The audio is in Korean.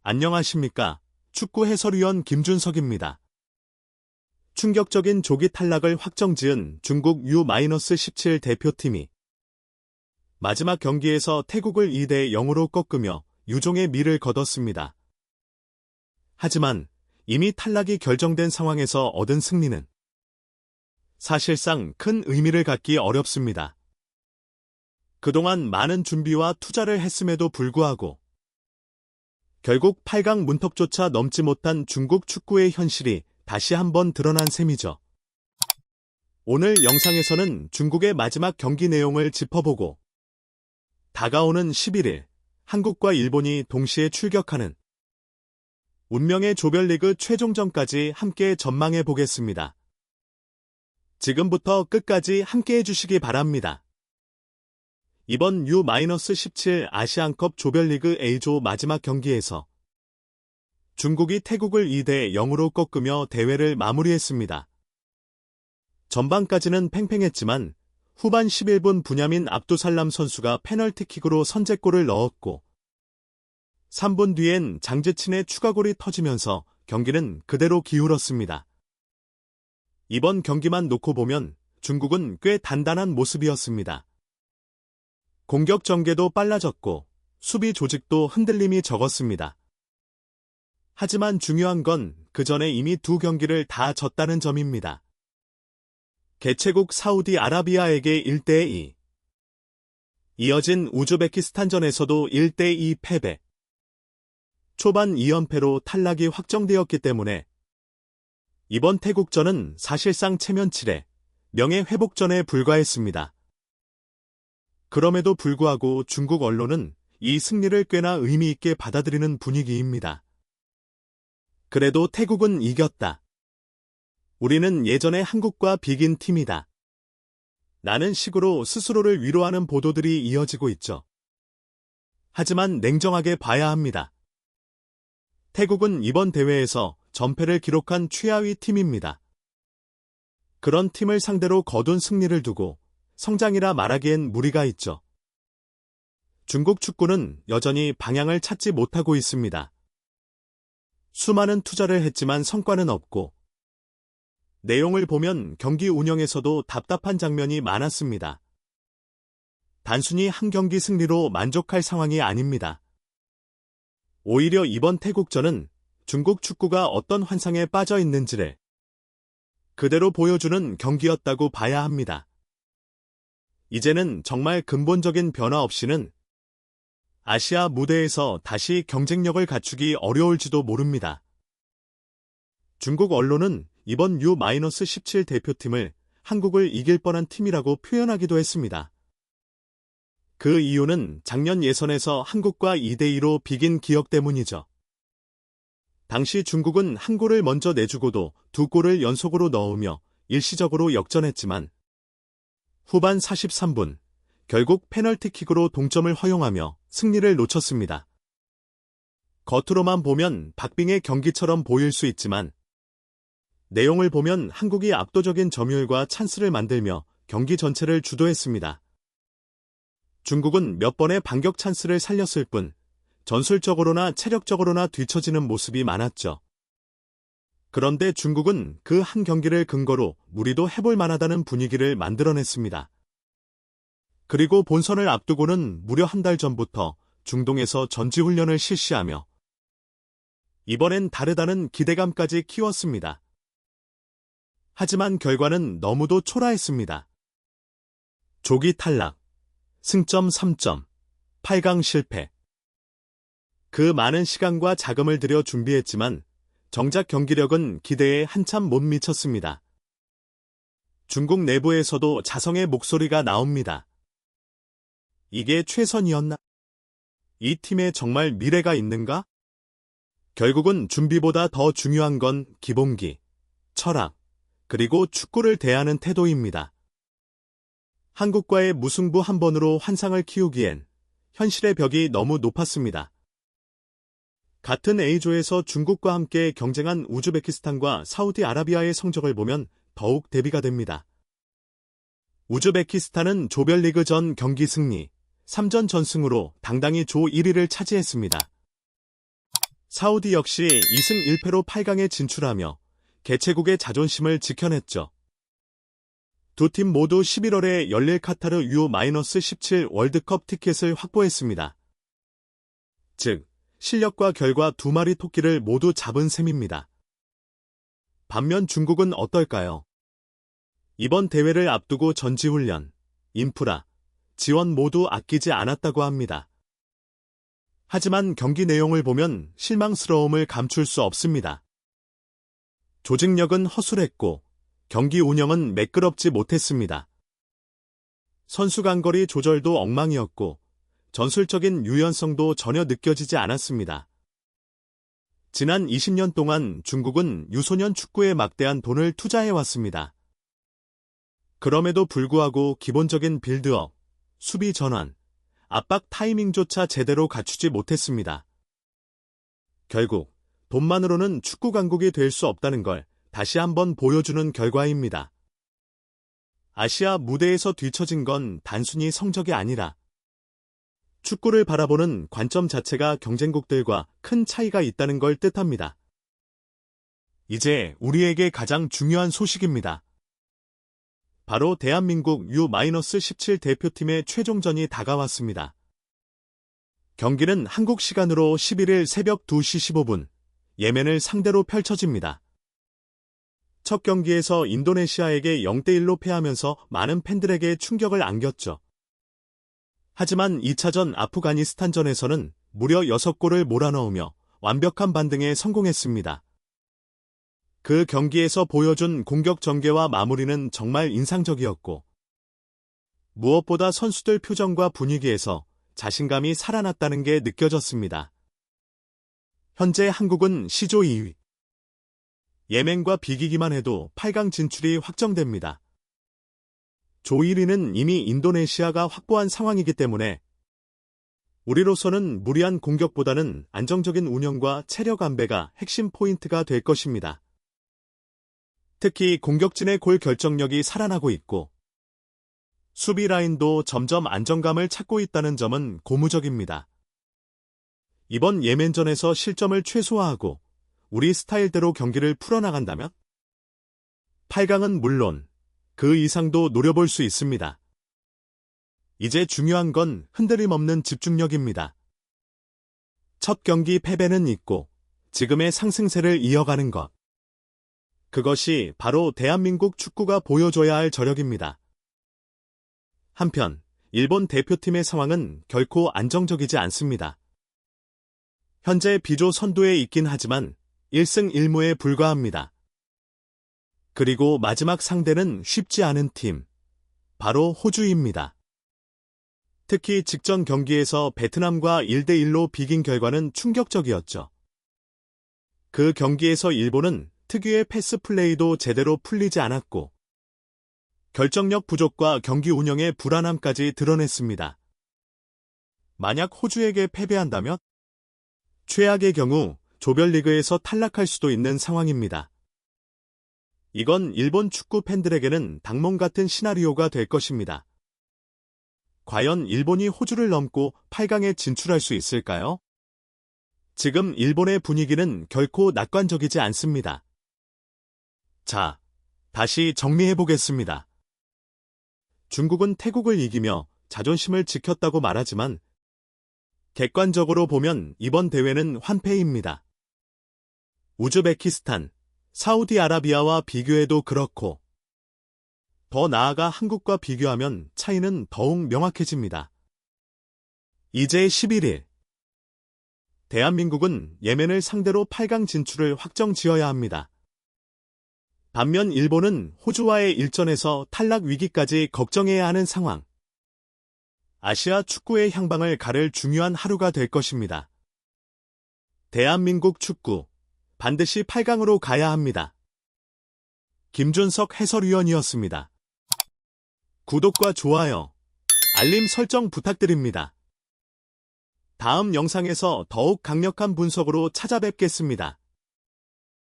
안녕하십니까. 축구 해설위원 김준석입니다. 충격적인 조기 탈락을 확정지은 중국 U-17 대표팀이 마지막 경기에서 태국을 2대 0으로 꺾으며 유종의 미를 거뒀습니다. 하지만 이미 탈락이 결정된 상황에서 얻은 승리는 사실상 큰 의미를 갖기 어렵습니다. 그동안 많은 준비와 투자를 했음에도 불구하고 결국 8강 문턱조차 넘지 못한 중국 축구의 현실이 다시 한번 드러난 셈이죠. 오늘 영상에서는 중국의 마지막 경기 내용을 짚어보고 다가오는 11일 한국과 일본이 동시에 출격하는 운명의 조별리그 최종전까지 함께 전망해 보겠습니다. 지금부터 끝까지 함께 해주시기 바랍니다. 이번 U-17 아시안컵 조별리그 A조 마지막 경기에서 중국이 태국을 2대 0으로 꺾으며 대회를 마무리했습니다. 전반까지는 팽팽했지만 후반 11분 분야민 압두살람 선수가 페널티킥으로 선제골을 넣었고 3분 뒤엔 장제친의 추가골이 터지면서 경기는 그대로 기울었습니다. 이번 경기만 놓고 보면 중국은 꽤 단단한 모습이었습니다. 공격 전개도 빨라졌고 수비 조직도 흔들림이 적었습니다. 하지만 중요한 건 그 전에 이미 두 경기를 다 졌다는 점입니다. 개최국 사우디아라비아에게 1대 2. 이어진 우즈베키스탄전에서도 1대 2 패배. 초반 2연패로 탈락이 확정되었기 때문에 이번 태국전은 사실상 체면치레, 명예회복전에 불과했습니다. 그럼에도 불구하고 중국 언론은 이 승리를 꽤나 의미 있게 받아들이는 분위기입니다. 그래도 태국은 이겼다. 우리는 예전에 한국과 비긴 팀이다. 라는 식으로 스스로를 위로하는 보도들이 이어지고 있죠. 하지만 냉정하게 봐야 합니다. 태국은 이번 대회에서 전패를 기록한 최하위 팀입니다. 그런 팀을 상대로 거둔 승리를 두고 성장이라 말하기엔 무리가 있죠. 중국 축구는 여전히 방향을 찾지 못하고 있습니다. 수많은 투자를 했지만 성과는 없고 내용을 보면 경기 운영에서도 답답한 장면이 많았습니다. 단순히 한 경기 승리로 만족할 상황이 아닙니다. 오히려 이번 태국전은 중국 축구가 어떤 환상에 빠져 있는지를 그대로 보여주는 경기였다고 봐야 합니다. 이제는 정말 근본적인 변화 없이는 아시아 무대에서 다시 경쟁력을 갖추기 어려울지도 모릅니다. 중국 언론은 이번 U-17 대표팀을 한국을 이길 뻔한 팀이라고 표현하기도 했습니다. 그 이유는 작년 예선에서 한국과 2대 2로 비긴 기억 때문이죠. 당시 중국은 한 골을 먼저 내주고도 두 골을 연속으로 넣으며 일시적으로 역전했지만 후반 43분 결국 페널티킥으로 동점을 허용하며 승리를 놓쳤습니다. 겉으로만 보면 박빙의 경기처럼 보일 수 있지만 내용을 보면 한국이 압도적인 점유율과 찬스를 만들며 경기 전체를 주도했습니다. 중국은 몇 번의 반격 찬스를 살렸을 뿐 전술적으로나 체력적으로나 뒤처지는 모습이 많았죠. 그런데 중국은 그 한 경기를 근거로 우리도 해볼 만하다는 분위기를 만들어냈습니다. 그리고 본선을 앞두고는 무려 한 달 전부터 중동에서 전지훈련을 실시하며 이번엔 다르다는 기대감까지 키웠습니다. 하지만 결과는 너무도 초라했습니다. 조기 탈락, 승점 3점, 8강 실패. 그 많은 시간과 자금을 들여 준비했지만 정작 경기력은 기대에 한참 못 미쳤습니다. 중국 내부에서도 자성의 목소리가 나옵니다. 이게 최선이었나? 이 팀에 정말 미래가 있는가? 결국은 준비보다 더 중요한 건 기본기, 철학, 그리고 축구를 대하는 태도입니다. 한국과의 무승부 한 번으로 환상을 키우기엔 현실의 벽이 너무 높았습니다. 같은 A조에서 중국과 함께 경쟁한 우즈베키스탄과 사우디아라비아의 성적을 보면 더욱 대비가 됩니다. 우즈베키스탄은 조별리그 전 경기 승리, 3전 전승으로 당당히 조 1위를 차지했습니다. 사우디 역시 2승 1패로 8강에 진출하며 개최국의 자존심을 지켜냈죠. 두 팀 모두 11월에 열릴 카타르 U-17 월드컵 티켓을 확보했습니다. 즉, 실력과 결과 두 마리 토끼를 모두 잡은 셈입니다. 반면 중국은 어떨까요? 이번 대회를 앞두고 전지훈련, 인프라, 지원 모두 아끼지 않았다고 합니다. 하지만 경기 내용을 보면 실망스러움을 감출 수 없습니다. 조직력은 허술했고 경기 운영은 매끄럽지 못했습니다. 선수 간거리 조절도 엉망이었고 전술적인 유연성도 전혀 느껴지지 않았습니다. 지난 20년 동안 중국은 유소년 축구에 막대한 돈을 투자해왔습니다. 그럼에도 불구하고 기본적인 빌드업, 수비 전환, 압박 타이밍조차 제대로 갖추지 못했습니다. 결국 돈만으로는 축구 강국이 될 수 없다는 걸 다시 한번 보여주는 결과입니다. 아시아 무대에서 뒤처진 건 단순히 성적이 아니라 축구를 바라보는 관점 자체가 경쟁국들과 큰 차이가 있다는 걸 뜻합니다. 이제 우리에게 가장 중요한 소식입니다. 바로 대한민국 U-17 대표팀의 최종전이 다가왔습니다. 경기는 한국 시간으로 11일 새벽 2시 15분, 예멘을 상대로 펼쳐집니다. 첫 경기에서 인도네시아에게 0대1로 패하면서 많은 팬들에게 충격을 안겼죠. 하지만 2차전 아프가니스탄전에서는 무려 6골을 몰아넣으며 완벽한 반등에 성공했습니다. 그 경기에서 보여준 공격 전개와 마무리는 정말 인상적이었고 무엇보다 선수들 표정과 분위기에서 자신감이 살아났다는 게 느껴졌습니다. 현재 한국은 시조 2위. 예멘과 비기기만 해도 8강 진출이 확정됩니다. 조 1위는 이미 인도네시아가 확보한 상황이기 때문에 우리로서는 무리한 공격보다는 안정적인 운영과 체력 안배가 핵심 포인트가 될 것입니다. 특히 공격진의 골 결정력이 살아나고 있고 수비 라인도 점점 안정감을 찾고 있다는 점은 고무적입니다. 이번 예멘전에서 실점을 최소화하고 우리 스타일대로 경기를 풀어나간다면 8강은 물론 그 이상도 노려볼 수 있습니다. 이제 중요한 건 흔들림 없는 집중력입니다. 첫 경기 패배는 있고 지금의 상승세를 이어가는 것. 그것이 바로 대한민국 축구가 보여줘야 할 저력입니다. 한편 일본 대표팀의 상황은 결코 안정적이지 않습니다. 현재 B조 선두에 있긴 하지만 1승 1무에 불과합니다. 그리고 마지막 상대는 쉽지 않은 팀, 바로 호주입니다. 특히 직전 경기에서 베트남과 1대1로 비긴 결과는 충격적이었죠. 그 경기에서 일본은 특유의 패스 플레이도 제대로 풀리지 않았고 결정력 부족과 경기 운영의 불안함까지 드러냈습니다. 만약 호주에게 패배한다면 최악의 경우 조별리그에서 탈락할 수도 있는 상황입니다. 이건 일본 축구 팬들에게는 악몽 같은 시나리오가 될 것입니다. 과연 일본이 호주를 넘고 8강에 진출할 수 있을까요? 지금 일본의 분위기는 결코 낙관적이지 않습니다. 자, 다시 정리해보겠습니다. 중국은 태국을 이기며 자존심을 지켰다고 말하지만 객관적으로 보면 이번 대회는 환패입니다. 우즈베키스탄, 사우디아라비아와 비교해도 그렇고 더 나아가 한국과 비교하면 차이는 더욱 명확해집니다. 이제 11일 대한민국은 예멘을 상대로 8강 진출을 확정지어야 합니다. 반면 일본은 호주와의 일전에서 탈락 위기까지 걱정해야 하는 상황. 아시아 축구의 향방을 가를 중요한 하루가 될 것입니다. 대한민국 축구 반드시 8강으로 가야 합니다. 김준석 해설위원이었습니다. 구독과 좋아요, 알림 설정 부탁드립니다. 다음 영상에서 더욱 강력한 분석으로 찾아뵙겠습니다.